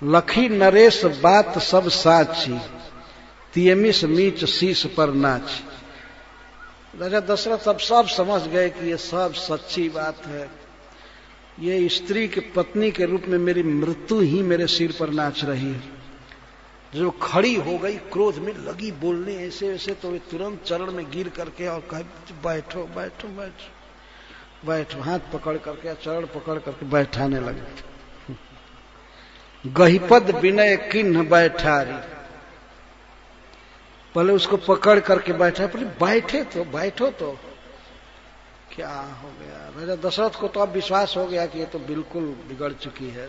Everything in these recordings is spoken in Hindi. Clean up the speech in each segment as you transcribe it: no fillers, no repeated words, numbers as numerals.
लखी नरेश बात सब साची, तियमिस मीच शीश पर नाची। राजा दशरथ अब सब समझ गए कि ये सब सच्ची बात है। ये स्त्री के पत्नी के रूप में मेरी मृत्यु ही मेरे सिर पर नाच रही है। जो खड़ी हो गई, क्रोध में लगी बोलने ऐसे ऐसे, तो वे तुरंत चरण में गिर करके और कहा बैठो बैठो बैठो बैठो, हाथ पकड़ करके चरण पकड़ करके बैठाने लगे। गहिपद विनय किन्ह बैठारी, पहले उसको पकड़ करके बैठा, पहले बैठे तो बैठो तो क्या हो गया। राजा दशरथ को तो अब विश्वास हो गया कि ये तो बिल्कुल बिगड़ चुकी है,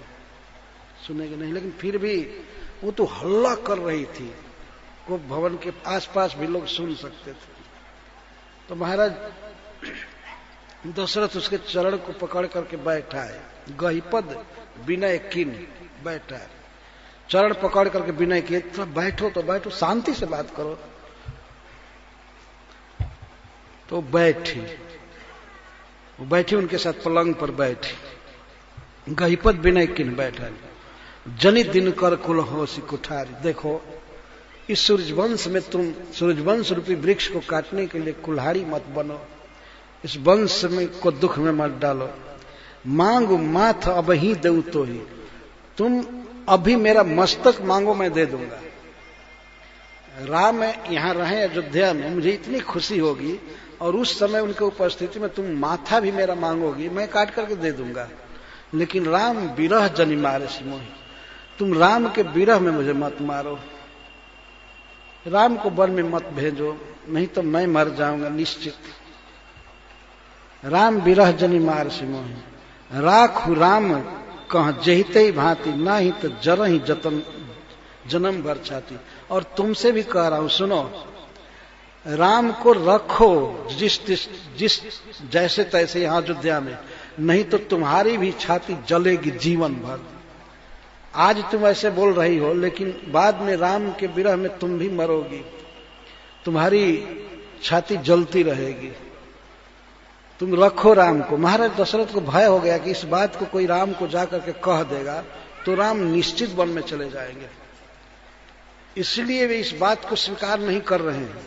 सुनेगी नहीं, लेकिन फिर भी वो तो हल्ला कर रही थी, वो भवन के आसपास भी लोग सुन सकते थे। तो महाराज दशरथ उसके चरण को पकड़ करके बैठा है। गहिपद विनय किन बैठा है, चरण पकड़ करके विनय किए, तो बैठो तो बैठो, शांति से बात करो। तो बैठी, वो बैठी उनके साथ पलंग पर बैठी। गहिपद विनय किन बैठा, जनि दिन कर कुल होसी कुठारी। देखो इस सूर्यवंश में तुम सूर्यवंश रूपी वृक्ष को काटने के लिए कुल्हाड़ी मत बनो, इस वंश में को दुख में मत डालो। मांगो माथ अब ही दऊ तो ही, तुम अभी मेरा मस्तक मांगो मैं दे दूंगा। राम यहां रहे अयोध्या में, मुझे इतनी खुशी होगी, और उस समय उनके उपस्थिति में तुम माथा भी मेरा मांगोगी, मैं काट करके दे दूंगा। लेकिन राम विरह जनि मारे सिमोही, तुम राम के विरह में मुझे मत मारो, राम को वन में मत भेजो, नहीं तो मैं मर जाऊंगा निश्चित। राम विरह जनि मार सिमोही, राखु राम कह जहिते ही भांति, ना ही तो जर ही जतन जन्म भर छाती। और तुमसे भी कह रहा हूं, सुनो, राम को रखो जिस जैसे तैसे यहां अयोध्या में, नहीं तो तुम्हारी भी छाती जलेगी जीवन भर। आज तुम ऐसे बोल रही हो, लेकिन बाद में राम के विरह में तुम भी मरोगी, तुम्हारी छाती जलती रहेगी। तुम रखो राम को। महाराज दशरथ को भय हो गया कि इस बात को कोई राम को जाकर के कह देगा तो राम निश्चित वन में चले जाएंगे, इसलिए वे इस बात को स्वीकार नहीं कर रहे हैं।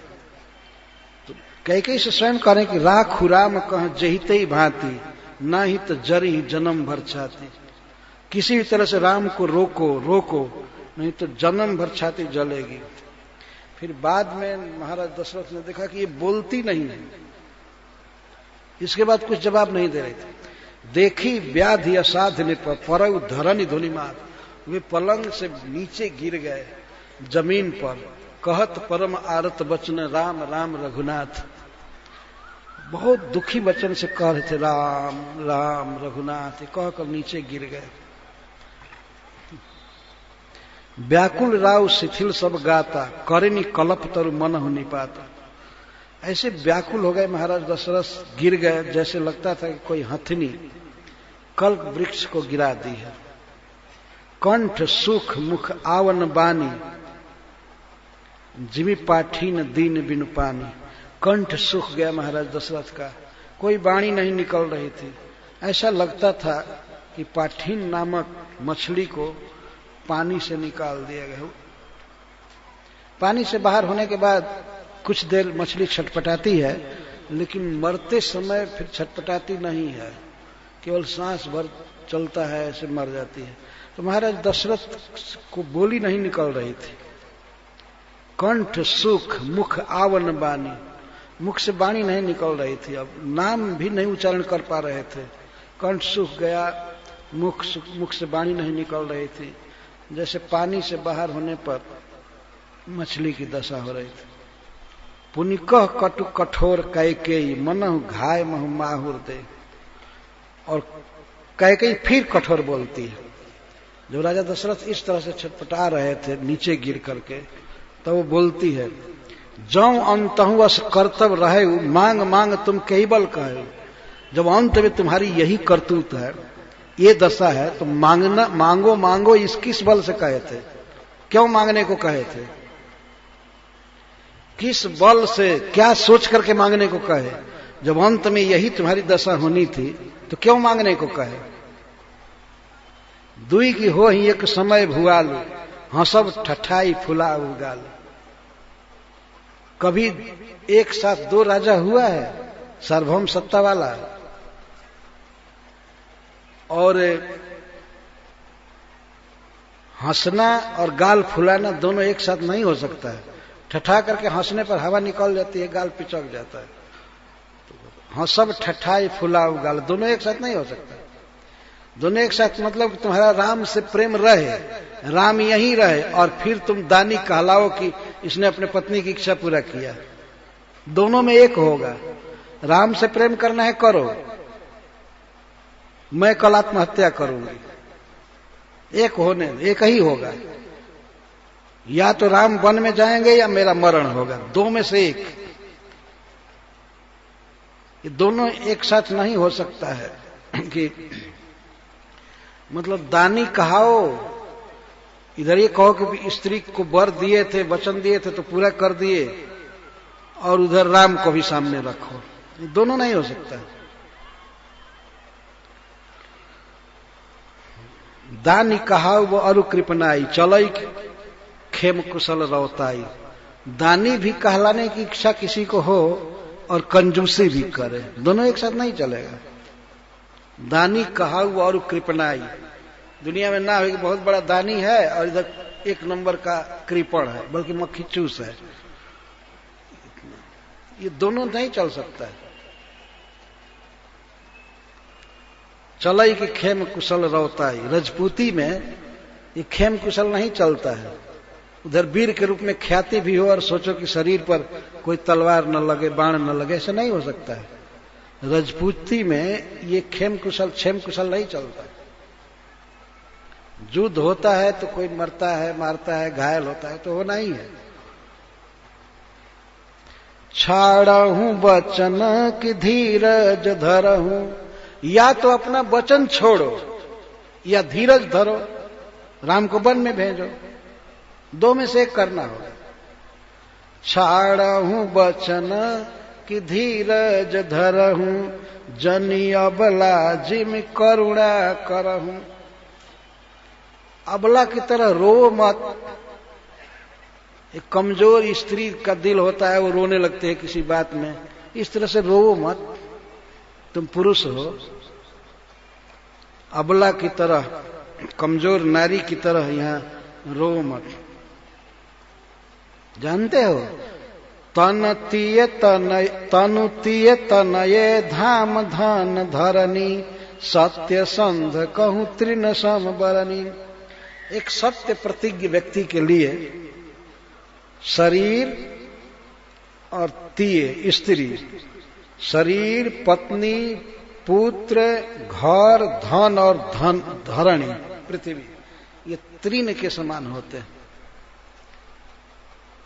तो कैकेयी से स्वयं करें कि राखु राम कह जहिते ही भांति, ना ही तो जरी जन्म भर छाती। किसी भी तरह से राम को रोको रोको, नहीं तो जन्म भर छाती जलेगी। फिर बाद में महाराज दशरथ ने देखा कि ये बोलती नहीं है, इसके बाद कुछ जवाब नहीं दे रही थी। देखी व्याधि असाध्य परऊ धरनी धुनि मार, वे पलंग से नीचे गिर गए जमीन पर। कहत परम आरत वचन राम राम रघुनाथ, बहुत दुखी वचन से कह रहे थे राम राम रघुनाथ, कहकर नीचे गिर गए। व्याकुल राव शिथिल सब गाता, करिनी कलप तरु मन हो निपाता। ऐसे व्याकुल हो गए महाराज दशरथ, गिर गए, जैसे लगता था कि कोई हथनी कल्प वृक्ष को गिरा दी है। कंठ सुख मुख आवन बानी, जिमी पाठीन दीन बिनु पानी। कंठ सूख गया महाराज दशरथ का, कोई वाणी नहीं निकल रही थी। ऐसा लगता था कि पाठीन नामक मछली को पानी से निकाल दिया गया। पानी से बाहर होने के बाद कुछ देर मछली छटपटाती है, लेकिन मरते समय फिर छटपटाती नहीं है, केवल सांस भर चलता है, ऐसे मर जाती है। तो महाराज दशरथ को बोली नहीं निकल रही थी। कंठ सुख मुख आवन बानी, मुख से वाणी नहीं निकल रही थी, अब नाम भी नहीं उच्चारण कर पा रहे थे। कंठ सूख गया, मुख से वाणी नहीं निकल रही थी, जैसे पानी से बाहर होने पर मछली की दशा हो रही थी। पुनिकह कटु कठोर कैकेयी, मनहु घाय महु माहुर दे। और कैकेयी फिर कठोर बोलती है। जो राजा दशरथ इस तरह से छटपटा रहे थे नीचे गिर करके, तो वो बोलती है, जौ अंतहु अस कर्तव्य रहे, मांग मांग तुम केवल कहे। जब अंत में तुम्हारी यही करतूत है, ये दशा है, तो मांगना मांगो मांगो इस किस बल से कहे थे? क्यों मांगने को कहे थे? किस बल से, क्या सोच करके मांगने को कहे? जब अंत में यही तुम्हारी दशा होनी थी तो क्यों मांगने को कहे? दुई की हो ही एक समय भुआलू, हंसब ठठाई फुला उगाल। कभी एक साथ दो राजा हुआ है सार्वभौम सत्ता वाला, और हंसना और गाल फुलाना दोनों एक साथ नहीं हो सकता है। ठठा करके हंसने पर हवा निकल जाती है, गाल पिचक जाता है। हंसब ठठाई फुला गाल, दोनों एक साथ नहीं हो सकता। दोनों एक साथ मतलब तुम्हारा राम से प्रेम रहे, राम यहीं रहे, और फिर तुम दानी कहलाओ कि इसने अपने पत्नी की इच्छा पूरा किया। दोनों में एक होगा। राम से प्रेम करना है करो, मैं कल आत्महत्या करूंगी, एक होने, एक ही होगा। या तो राम वन में जाएंगे या मेरा मरण होगा, दो में से एक। ये दोनों एक साथ नहीं हो सकता है कि मतलब दानी कहाओ, इधर ये कहो कि स्त्री को वर दिए थे, वचन दिए थे तो पूरा कर दिए, और उधर राम को भी सामने रखो। ये दोनों नहीं हो सकता। दानी कहाओ वो अरु कृपनाई, चलई खेम कुशल रौताई। दानी भी कहलाने की इच्छा किसी को हो और कंजूसी भी करे, दोनों एक साथ नहीं चलेगा। दानी कहाऊ और कृपनाई, दुनिया में ना हो कि बहुत बड़ा दानी है और इधर एक नंबर का कृपण है, बल्कि मक्खी चूस है। ये दोनों नहीं चल सकता है। चलई की खेम कुशल रौताई, रजपूती में ये खेम कुशल नहीं चलता है। उधर वीर के रूप में ख्याति भी हो और सोचो कि शरीर पर कोई तलवार न लगे, बाण न लगे, ऐसा नहीं हो सकता है। रजपूती में ये खेम कुशल क्षेम कुशल नहीं चलता। युद्ध होता है तो कोई मरता है, मारता है, घायल होता है, तो होना ही है। छाड़हूं वचन की धीरज धरहूं, या तो अपना वचन छोड़ो या धीरज धरो, राम को वन में भेजो, दो में से एक करना होगा। छाड़हूं वचन कि धीरज धरहूं, जनी अबला जिम करुणा करहूं। अबला की तरह रो मत। एक कमजोर स्त्री का दिल होता है, वो रोने लगते हैं किसी बात में, इस तरह से रो मत। तुम पुरुष हो, अबला की तरह, कमजोर नारी की तरह यहां रो मत। जानते हो, तनुतीय तनये धाम धन धरनी, सत्य संध कहूं तृण सम बरनी। एक सत्य प्रतिज्ञ व्यक्ति के लिए शरीर और तीय स्त्री, शरीर, पत्नी, पुत्र, घर, धन और धन धरणी पृथ्वी, ये तृण के समान होते हैं।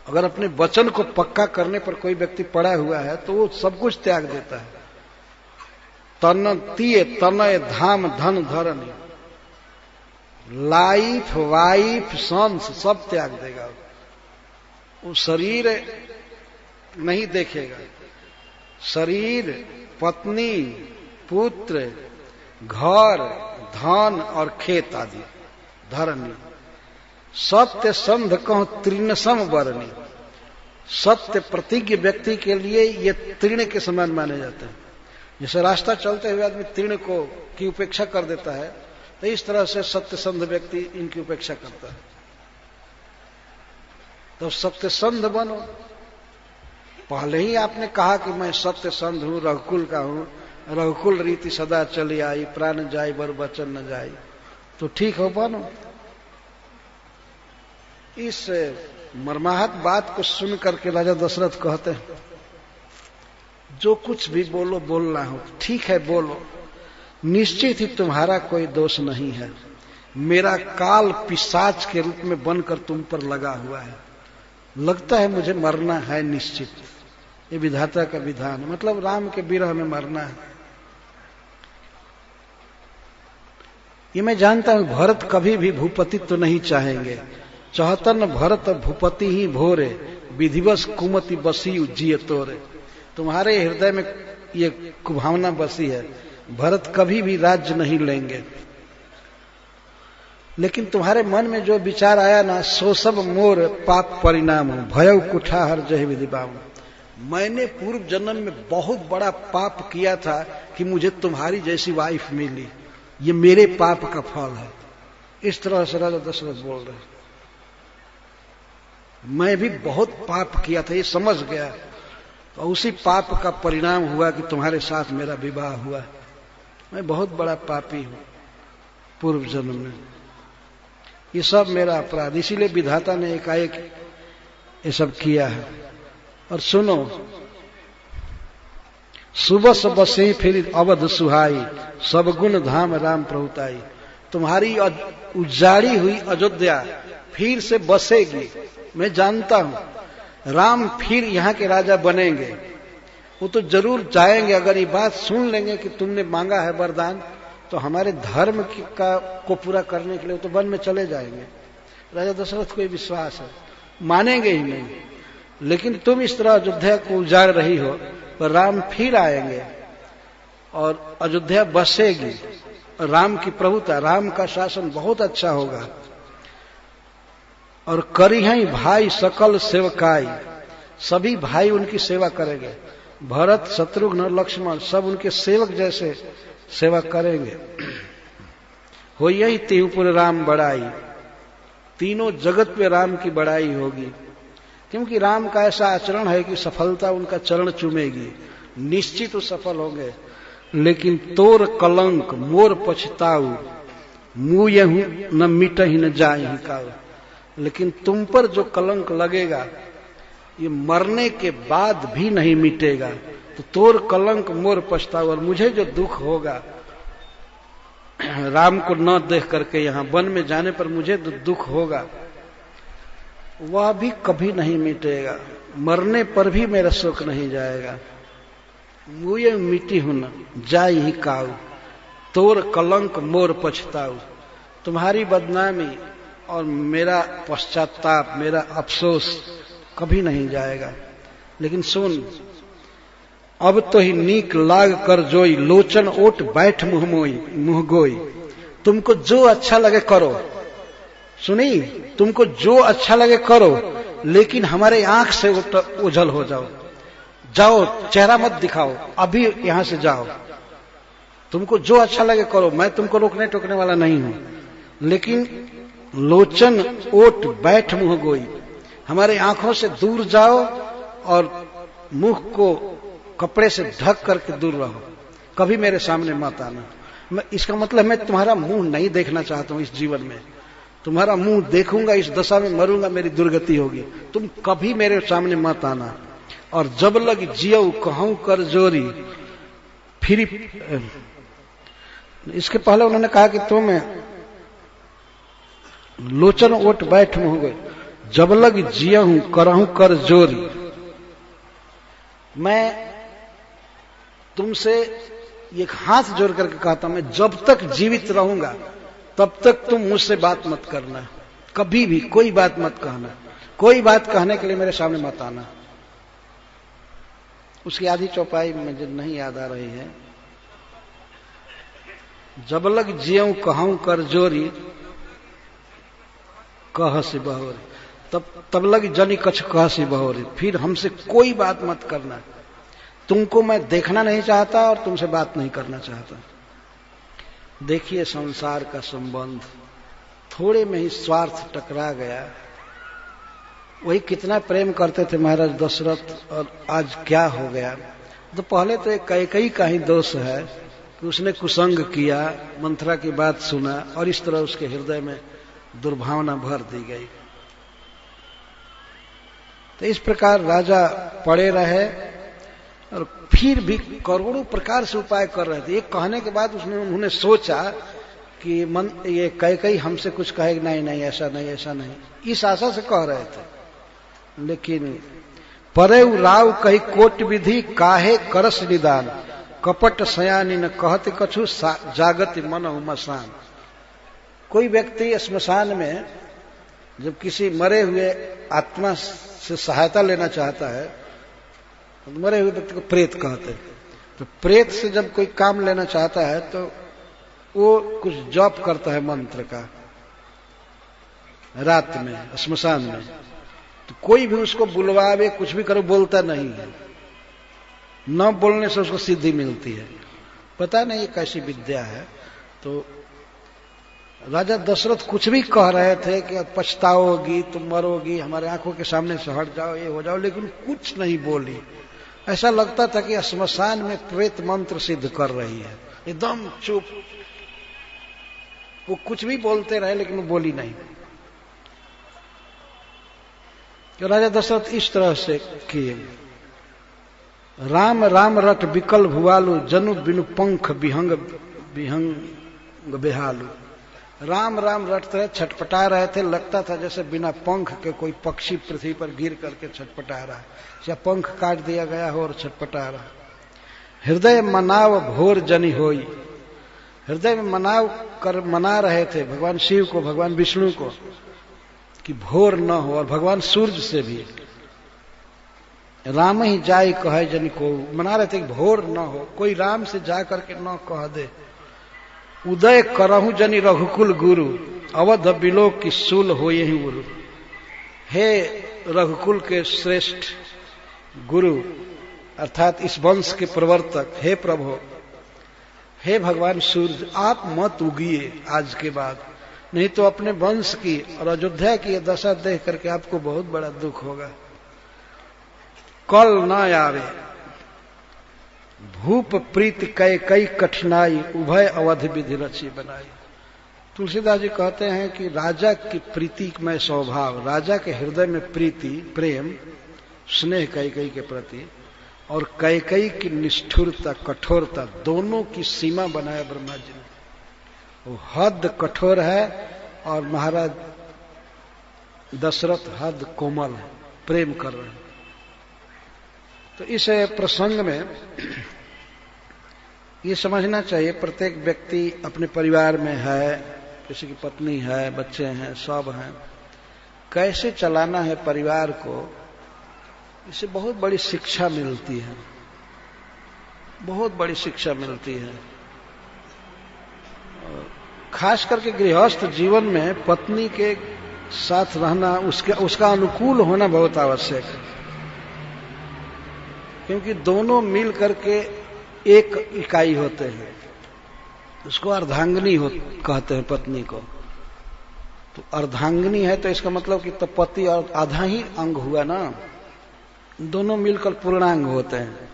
अगर अपने वचन को पक्का करने पर कोई व्यक्ति पड़ा हुआ है तो वो सब कुछ त्याग देता है। तनतीय तनय धाम धन धरणी, लाइफ, वाइफ, सन्स सब त्याग देगा। वो शरीर नहीं देखेगा, शरीर, पत्नी, पुत्र, घर, धन और खेत आदि धरणी। सत्य संध कहूं तृण सम बरनी, सत्य प्रतिज्ञ व्यक्ति के लिए ये तृण के समान माने जाते हैं। जैसे रास्ता चलते हुए आदमी तृण को की उपेक्षा कर देता है, तो इस तरह से सत्य संध व्यक्ति इनकी उपेक्षा करता है। तो सत्य संध बनो। पहले ही आपने कहा कि मैं सत्य संध हूं, रघुकुल का हूं, रघुकुल रीति सदा चली आई, प्राण जाय बर वचन न जाय, तो ठीक हो, बनो। इस मर्माहत बात को सुन करके राजा दशरथ कहते हैं, जो कुछ भी बोलो, बोलना हो ठीक है बोलो, निश्चित ही तुम्हारा कोई दोष नहीं है। मेरा काल पिशाच के रूप में बनकर तुम पर लगा हुआ है, लगता है मुझे मरना है निश्चित। ये विधाता का विधान, मतलब राम के विरह में मरना है। ये मैं जानता हूं, भरत कभी भी भूपति तो नहीं चाहेंगे। चहतन भरत भूपति ही भोरे, विधिवश कुमति बसी जिय तोरे। तुम्हारे हृदय में ये कुभावना बसी है, भरत कभी भी राज्य नहीं लेंगे। लेकिन तुम्हारे मन में जो विचार आया ना, सो सब मोर पाप परिणाम भयउ कुठाहर जय विधि बाम। मैंने पूर्व जन्म में बहुत बड़ा पाप किया था कि मुझे तुम्हारी जैसी वाइफ मिली, ये मेरे पाप का फल है। इस तरह से राजा दशरथ बोल रहे, मैं भी बहुत पाप किया था, ये समझ गया, तो उसी पाप का परिणाम हुआ कि तुम्हारे साथ मेरा विवाह हुआ। मैं बहुत बड़ा पापी हूं पूर्व जन्म में, ये सब मेरा अपराध, इसीलिए विधाता ने एकाएक ये सब किया है। और सुनो, सुबह से बसे फिर अवध सुहाई, सब गुण धाम राम प्रभुताई। तुम्हारी उजाड़ी हुई अयोध्या फिर से बसेगी, मैं जानता हूं राम फिर यहाँ के राजा बनेंगे। वो तो जरूर जाएंगे, अगर ये बात सुन लेंगे कि तुमने मांगा है वरदान, तो हमारे धर्म को पूरा करने के लिए तो वन में चले जाएंगे। राजा दशरथ को ये विश्वास है, मानेंगे ही नहीं। लेकिन तुम इस तरह अयोध्या को उजाड़ रही हो, पर राम फिर आएंगे और अयोध्या बसेगी। राम की प्रभुता, राम का शासन बहुत अच्छा होगा। और करी हैं भाई सकल सेवकाई, सभी भाई उनकी सेवा करेंगे। भरत, शत्रुघ्न, लक्ष्मण सब उनके सेवक जैसे सेवा करेंगे। हो यही तिहुपुर राम बड़ाई, तीनों जगत में राम की बड़ाई होगी, क्योंकि राम का ऐसा आचरण है कि सफलता उनका चरण चूमेगी, निश्चित वो सफल होंगे। लेकिन तोर कलंक मोर पछताऊ, मुँह यहू न मिट ही न जाए ही काऊ। लेकिन तुम पर जो कलंक लगेगा ये मरने के बाद भी नहीं मिटेगा। तो तोर कलंक मोर पछताऊ, और मुझे जो दुख होगा राम को न देख करके, यहाँ वन में जाने पर मुझे दुख होगा, वह भी कभी नहीं मिटेगा। मरने पर भी मेरा शोक नहीं जाएगा। मुझे मिटी हूं न जाई ही काऊ, तोर कलंक मोर पछताऊ। तुम्हारी बदनामी और मेरा पश्चाताप, मेरा अफसोस कभी नहीं जाएगा। लेकिन सुन, अब तो ही नीक लाग कर जोई, लोचन ओट बैठ मुंह गोई। तुमको जो अच्छा लगे करो, सुनी, तुमको जो अच्छा लगे करो, लेकिन हमारे आंख से ओझल हो जाओ। जाओ, चेहरा मत दिखाओ, अभी यहां से जाओ। तुमको जो अच्छा लगे करो, मैं तुमको रोकने टोकने वाला नहीं हूं। लेकिन लोचन ओट बैठ मुंह गोई, हमारे आंखों से दूर जाओ और मुंह को कपड़े से ढक करके दूर रहो, कभी मेरे सामने मत आना। इसका मतलब मैं तुम्हारा मुंह नहीं देखना चाहता हूं इस जीवन में। तुम्हारा मुंह देखूंगा, इस दशा में मरूंगा, मेरी दुर्गति होगी। तुम कभी मेरे सामने मत आना। और जब लग जियो कहूं कर जोरी, फिर इसके पहले उन्होंने कहा कि तुम लोचन ओट बैठ मुंह गए, जब लग जियहूं करहूं कर जोरी। मैं तुमसे एक हाथ जोड़ करके कहता, मैं जब तक जीवित रहूंगा तब तक तुम मुझसे बात मत करना, कभी भी कोई बात मत कहना, कोई बात कहने के लिए मेरे सामने मत आना। उसकी आधी चौपाई मुझे नहीं याद आ रही है। जब लग जियऊं कहूं कर जोरी, कह से बहोरी, तब लग जनी कछ कह से बहोरी। फिर हमसे कोई बात मत करना, तुमको मैं देखना नहीं चाहता और तुमसे बात नहीं करना चाहता। देखिए संसार का संबंध, थोड़े में ही स्वार्थ टकरा गया। वही कितना प्रेम करते थे महाराज दशरथ, और आज क्या हो गया। तो पहले तो एक कैकेयी का ही दोष है कि उसने कुसंग किया, मंथरा की बात सुना, और इस तरह उसके हृदय में दुर्भावना भर दी गई। तो इस प्रकार राजा पड़े रहे और फिर भी करोड़ों प्रकार से उपाय कर रहे थे। ये कहने के बाद उन्होंने सोचा कि ये कैकेयी हमसे कुछ कहेगी, नहीं नहीं ऐसा नहीं, ऐसा नहीं, इस आशा से कह रहे थे। लेकिन परे राव कही कोट विधि, काहे करस निदान, कपट सयानी न कहते कछु, जागति मन मसान। कोई व्यक्ति स्मशान में जब किसी मरे हुए आत्मा से सहायता लेना चाहता है, तो मरे हुए व्यक्ति को प्रेत कहते हैं। तो प्रेत से जब कोई काम लेना चाहता है तो वो कुछ जप करता है मंत्र का, रात में श्मशान में, तो कोई भी उसको बुलवावे कुछ भी करो बोलता नहीं है, न बोलने से उसको सिद्धि मिलती है। पता नहीं ये कैसी विद्या है। तो राजा दशरथ कुछ भी कह रहे थे कि पछताओगी, तुम मरोगी, हमारे आंखों के सामने से हट जाओ, ये हो जाओ, लेकिन कुछ नहीं बोली। ऐसा लगता था कि श्मशान में प्रेत मंत्र सिद्ध कर रही है, एकदम चुप। वो कुछ भी बोलते रहे लेकिन वो बोली नहीं। तो राजा दशरथ इस तरह से किए। राम राम रट विकल भुआलु, जनु बिनु पंख विहंग विहंग बेहालू। राम राम रटते रहे, छटपटा रहे थे, लगता था जैसे बिना पंख के कोई पक्षी पृथ्वी पर गिर करके छटपटा रहा है, या पंख काट दिया गया हो और छटपटा रहा। हृदय मनाव भोर जनि होई, हृदय में मना रहे थे भगवान शिव को, भगवान विष्णु को, कि भोर न हो। और भगवान सूर्य से भी राम ही जाय कहे जन को, मना रहे थे कि भोर न हो, कोई राम से जा करके न कह दे। उदय करहु जनि रघुकुल गुरु, अवध बिलोक की सूल हो यही गुरु। हे रघुकुल के श्रेष्ठ गुरु अर्थात इस वंश के प्रवर्तक, हे प्रभु, हे भगवान सूर्य, आप मत उगिए आज के बाद, नहीं तो अपने वंश की और अयोध्या की दशा देख करके आपको बहुत बड़ा दुख होगा। कल न आवे भूप प्रीत कई कई कठिनाई, उभय अवधि विधि रची बनाई। तुलसीदास जी कहते हैं कि राजा की प्रीतिमय स्वभाव, राजा के हृदय में प्रीति, प्रेम, स्नेह कैकेयी के प्रति, और कैकेयी की निष्ठुरता, कठोरता, दोनों की सीमा बनाया ब्रह्मा जी ने। वो हद कठोर है और महाराज दशरथ हद कोमल है, प्रेम कर रहे हैं। तो इस प्रसंग में ये समझना चाहिए, प्रत्येक व्यक्ति अपने परिवार में है, किसी की पत्नी है, बच्चे हैं, सब हैं, कैसे चलाना है परिवार को, इससे बहुत बड़ी शिक्षा मिलती है, बहुत बड़ी शिक्षा मिलती है। खास करके गृहस्थ जीवन में पत्नी के साथ रहना, उसका अनुकूल होना बहुत आवश्यक है, क्योंकि दोनों मिल करके एक इकाई होते हैं। उसको अर्धांगिनी कहते हैं पत्नी को। तो अर्धांगिनी है तो इसका मतलब कि तो पति और आधा ही अंग हुआ ना, दोनों मिलकर पूर्णांग होते हैं।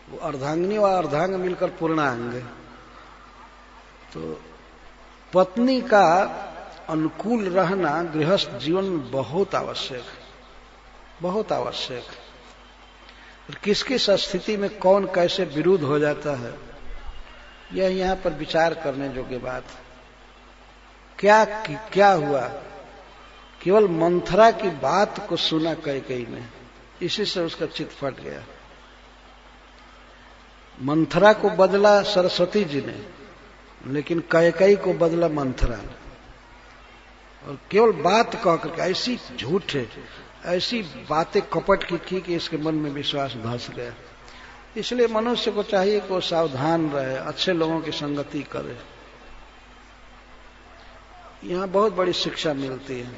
वो अर्धांगिनी और अर्धांग मिलकर पूर्णांग। तो पत्नी का अनुकूल रहना गृहस्थ जीवन में बहुत आवश्यक है, बहुत आवश्यक है। और किस किस स्थिति में कौन कैसे विरुद्ध हो जाता है, यह यहां पर विचार करने योग्य बात है। क्या हुआ, केवल मंथरा की बात को सुना कैकेयी ने, इसी से उसका चित्त फट गया। मंथरा को बदला सरस्वती जी ने, लेकिन कैकेयी को बदला मंथरा ने। और केवल बात कह करके ऐसी झूठ है, ऐसी बातें कपट की थी कि इसके मन में विश्वास धस गया। इसलिए मनुष्य को चाहिए कि वो सावधान रहे, अच्छे लोगों की संगति करे। यहां बहुत बड़ी शिक्षा मिलती है।